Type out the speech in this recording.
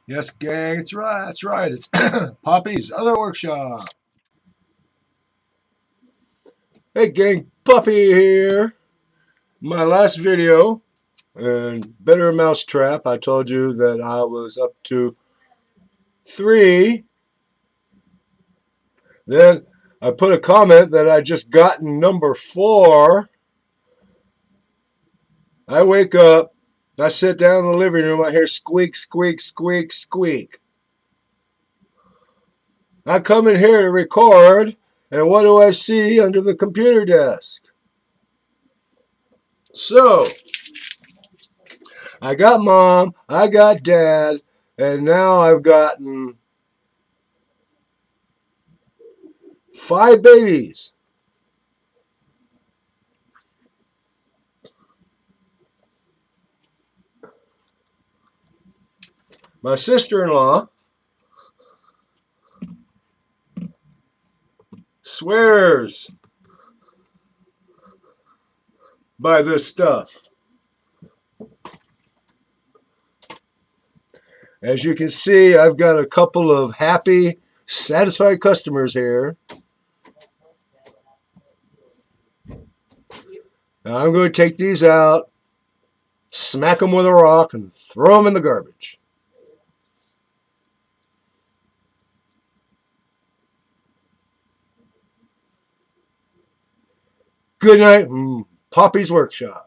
Yes, gang, it's right. That's right. It's Poppy's other workshop. Hey, gang, Puppy here. My last video and better mousetrap. I told you that I was up to 3. Then I put a comment that I just gotten number 4. I wake up. I sit down in the living room. I hear squeak, squeak, squeak, squeak. I come in here to record, and what do I see under the computer desk? So, I got mom, I got dad, and now I've gotten 5 babies. My sister-in-law swears by this stuff. As you can see, I've got a couple of happy, satisfied customers here. Now I'm going to take these out, smack them with a rock, and throw them in the garbage. Good night, Poppy's Workshop.